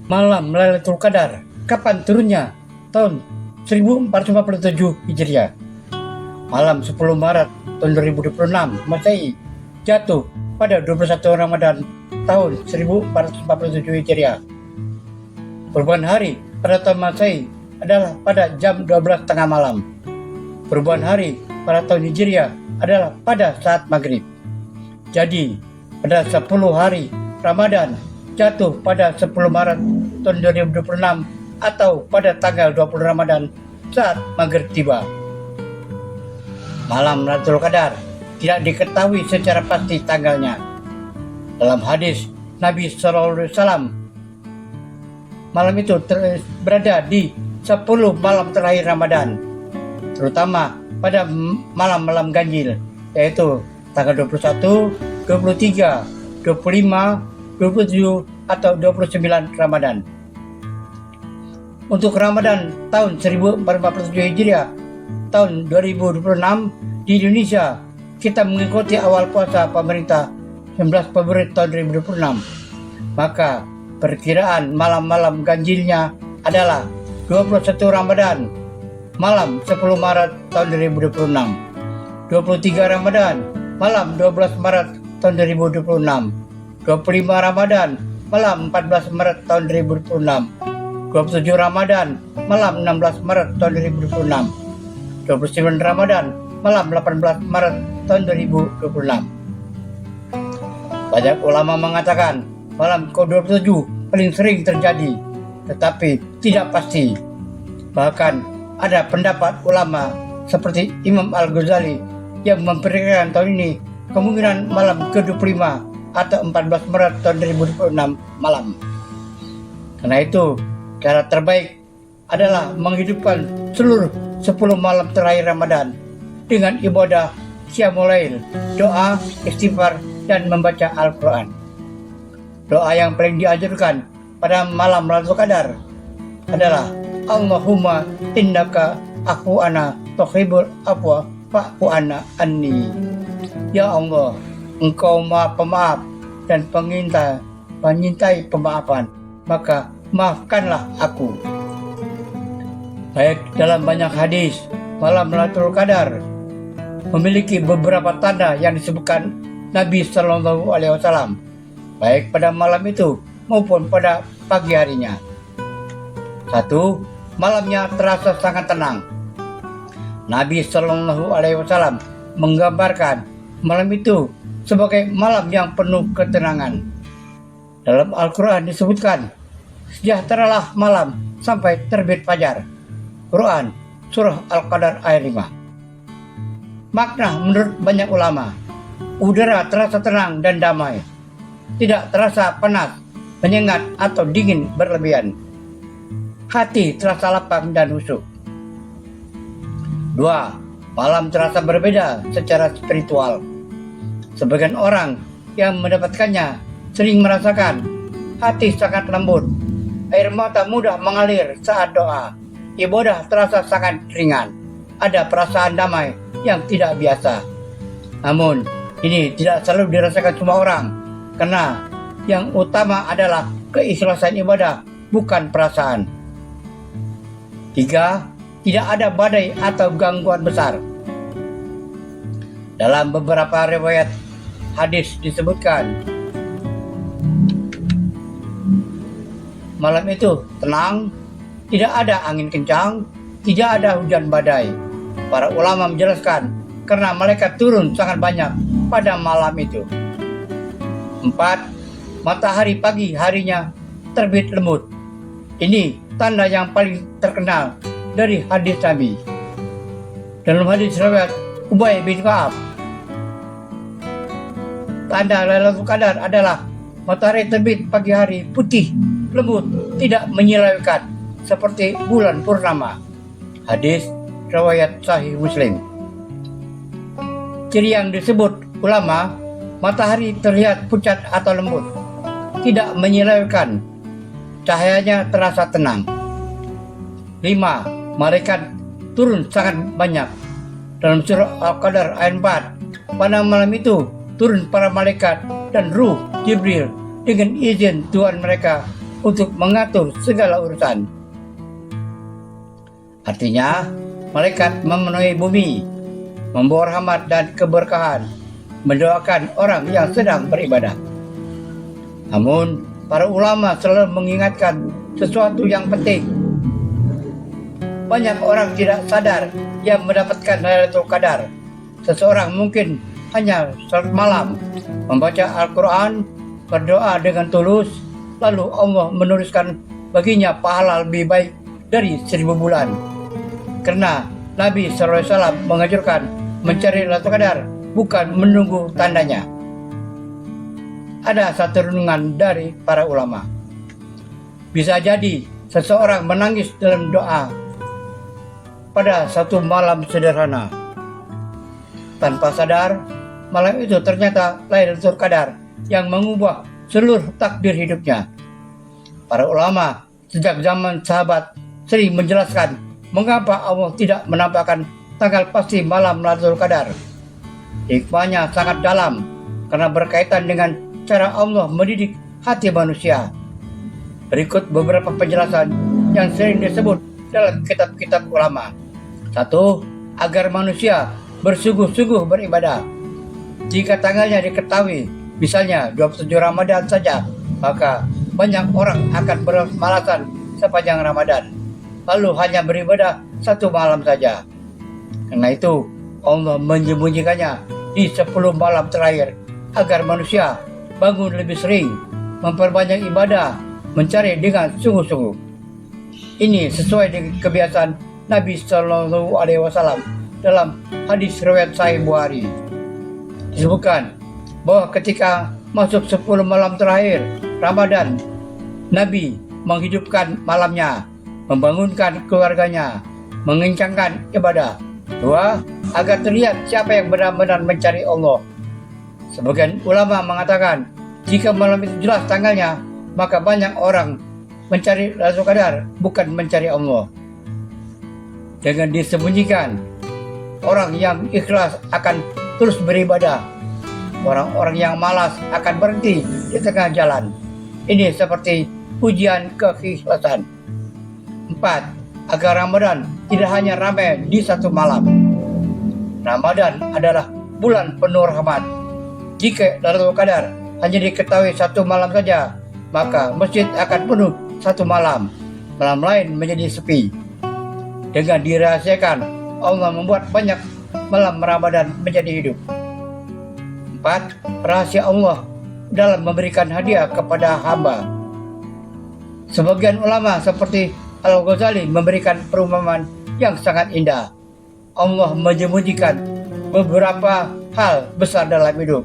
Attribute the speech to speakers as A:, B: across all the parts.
A: Malam Lailatul Qadar, kapan turunnya? Tahun 1447 Hijriah. Malam 10 Maret tahun 2026 Masehi, jatuh pada 21 Ramadan tahun 1447 Hijriah. Perubahan hari pada tahun Masehi adalah pada jam 12 tengah malam. Perubahan hari pada tahun Hijriah adalah pada saat maghrib. Jadi, pada 10 hari Ramadan jatuh pada 10 Maret tahun 2026 atau pada tanggal 20 Ramadan saat maghrib tiba. Malam Lailatul Qadar tidak diketahui secara pasti tanggalnya. Dalam hadis Nabi SAW, malam itu berada di 10 malam terakhir Ramadan, terutama pada malam-malam ganjil, yaitu tanggal 21, 23, 25, 27 atau 29 Ramadan. Untuk Ramadan tahun 1447 Hijriah tahun 2026 di Indonesia, kita mengikuti awal puasa pemerintah 19 Februari tahun 2026. Maka perkiraan malam-malam ganjilnya adalah 21 Ramadan malam 10 Maret tahun 2026, 23 Ramadan malam 12 Maret tahun 2026, 25 Ramadan malam 14 Maret tahun 2026, 27 Ramadan malam 16 Maret tahun 2026, 29 Ramadan malam 18 Maret tahun 2026. Banyak ulama mengatakan malam ke-27 paling sering terjadi, tetapi tidak pasti. Bahkan ada pendapat ulama seperti Imam Al-Ghazali yang memperkirakan tahun ini kemungkinan malam ke-25 atau 14 Maret tahun 2026 malam. Karena itu, cara terbaik adalah menghidupkan seluruh 10 malam terakhir Ramadan dengan ibadah qiyamul lail, doa, istighfar, dan membaca Al-Quran. Doa yang paling dianjurkan pada malam Lailatul Qadar adalah Allahumma innaka afu'ana tuhibbul afwa fa'fu anni. Ya Allah, Engkau Maha Pemaaf dan penyintai pemaafan, maka maafkanlah aku. Baik, dalam banyak hadis, malam Lailatul Qadar memiliki beberapa tanda yang disebutkan Nabi Shallallahu Alaihi Wasallam, baik pada malam itu maupun pada pagi harinya. 1. Malamnya terasa sangat tenang. Nabi Shallallahu Alaihi Wasallam menggambarkan malam itu sebagai malam yang penuh ketenangan. Dalam Al-Quran disebutkan, sejahteralah malam sampai terbit fajar. Quran Surah Al-Qadar ayat 5. Makna menurut banyak ulama, udara terasa tenang dan damai, tidak terasa panas, menyengat atau dingin berlebihan. Hati terasa lapang dan khusyuk. 2. Malam terasa berbeda secara spiritual. Sebagian orang yang mendapatkannya sering merasakan hati sangat lembut, air mata mudah mengalir saat doa, ibadah terasa sangat ringan, ada perasaan damai yang tidak biasa. Namun, ini tidak selalu dirasakan semua orang, karena yang utama adalah keikhlasan ibadah, bukan perasaan. 3. Tidak ada badai atau gangguan besar. Dalam beberapa riwayat hadis disebutkan, malam itu tenang, tidak ada angin kencang, tidak ada hujan badai. Para ulama menjelaskan karena malaikat turun sangat banyak pada malam itu. 4. Matahari pagi harinya terbit lembut. Ini tanda yang paling terkenal dari hadis Nabi. Dalam hadis riwayat Ubay bin Ka'ab, tanda Lailatul Qadar adalah matahari terbit pagi hari putih, lembut, tidak menyilaukan seperti bulan purnama. Hadis riwayat Sahih Muslim. Ciri yang disebut ulama, matahari terlihat pucat atau lembut, tidak menyilaukan, cahayanya terasa tenang. 5. Malaikat turun sangat banyak. Dalam surah Al-Qadar ayat 4, pada malam itu turun para malaikat dan ruh Jibril dengan izin Tuhan mereka untuk mengatur segala urusan. Artinya, malaikat memenuhi bumi, membawa rahmat dan keberkahan, mendoakan orang yang sedang beribadah. Namun, para ulama selalu mengingatkan sesuatu yang penting. Banyak orang tidak sadar yang mendapatkan Lailatul Qadar. Seseorang mungkin hanya salat malam, membaca Al-Quran, berdoa dengan tulus, lalu Allah menuliskan baginya pahala lebih baik dari 1000 bulan. Karena Nabi SAW menganjurkan mencari Lailatul Qadar, bukan menunggu tandanya. Ada satu renungan dari para ulama. Bisa jadi seseorang menangis dalam doa pada satu malam sederhana. Tanpa sadar, malam itu ternyata Lailatul Qadar yang mengubah seluruh takdir hidupnya. Para ulama sejak zaman sahabat sering menjelaskan mengapa Allah tidak menampakkan tanggal pasti malam Lailatul Qadar. Hikmahnya sangat dalam karena berkaitan dengan cara Allah mendidik hati manusia. Berikut beberapa penjelasan yang sering disebut dalam kitab-kitab ulama. 1. Agar manusia bersungguh-sungguh beribadah. Jika tanggalnya diketahui, misalnya 27 Ramadan saja, maka banyak orang akan bermalasan sepanjang Ramadan, lalu hanya beribadah satu malam saja. Karena itu, Allah menyembunyikannya di 10 malam terakhir, agar manusia bangun lebih sering, memperbanyak ibadah, mencari dengan sungguh-sungguh. Ini sesuai dengan kebiasaan Nabi Shallallahu Alaihi Wasallam dalam hadis riwayat Sahih Bukhari. Disebutkan bahwa ketika masuk 10 malam terakhir Ramadan, Nabi menghidupkan malamnya, membangunkan keluarganya, mengencangkan ibadah. 2. Agar terlihat siapa yang benar-benar mencari Allah. Sebagian ulama mengatakan, jika malam itu jelas tanggalnya, maka banyak orang mencari Lailatul Qadar, bukan mencari Allah. Dengan disembunyikan, orang yang ikhlas akan terus beribadah. Orang-orang yang malas akan berhenti di tengah jalan. Ini seperti ujian keikhlasan. 4. Agar Ramadan tidak hanya ramai di satu malam. Ramadan adalah bulan penuh rahmat. Jika Lailatul Qadar hanya diketahui satu malam saja, maka masjid akan penuh satu malam. Malam lain menjadi sepi. Dengan dirahasiakan, Allah membuat banyak malam Ramadan menjadi hidup. 4. Rahasia Allah dalam memberikan hadiah kepada hamba. Sebagian ulama seperti Al-Ghazali memberikan perumpamaan yang sangat indah. Allah menyembunyikan beberapa hal besar dalam hidup,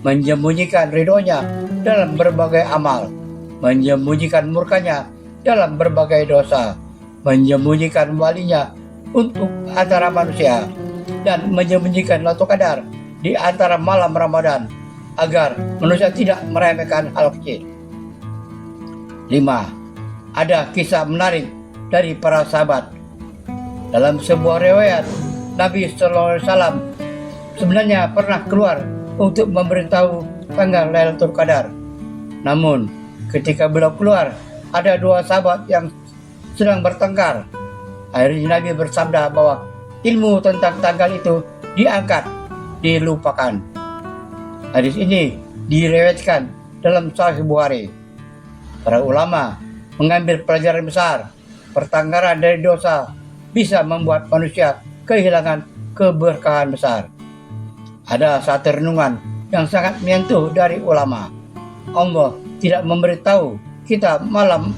A: menyembunyikan ridhonya dalam berbagai amal, menyembunyikan murkanya dalam berbagai dosa, menyembunyikan walinya untuk antara manusia, dan menyembunyikan Lailatul Qadar di antara malam Ramadan agar manusia tidak meremehkan hal kecil. 5. Ada kisah menarik dari para sahabat. Dalam sebuah riwayat, Nabi SAW sebenarnya pernah keluar untuk memberitahu tanggal Lailatul Qadar. Namun, ketika beliau keluar, ada 2 sahabat yang sedang bertengkar. Akhirnya Nabi bersabda bahwa ilmu tentang tanggal itu diangkat, dilupakan. Hadis ini diriwayatkan dalam Sahih Bukhari. Para ulama mengambil pelajaran besar. Pertengkaran dari dosa bisa membuat manusia kehilangan keberkahan besar. Ada satu renungan yang sangat menyentuh dari ulama. Allah tidak memberitahu kita malam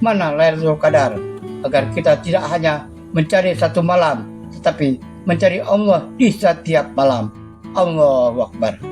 A: mana Lailatul Qadar agar kita tidak hanya mencari satu malam, tetapi mencari Allah di setiap malam. Allahu Akbar.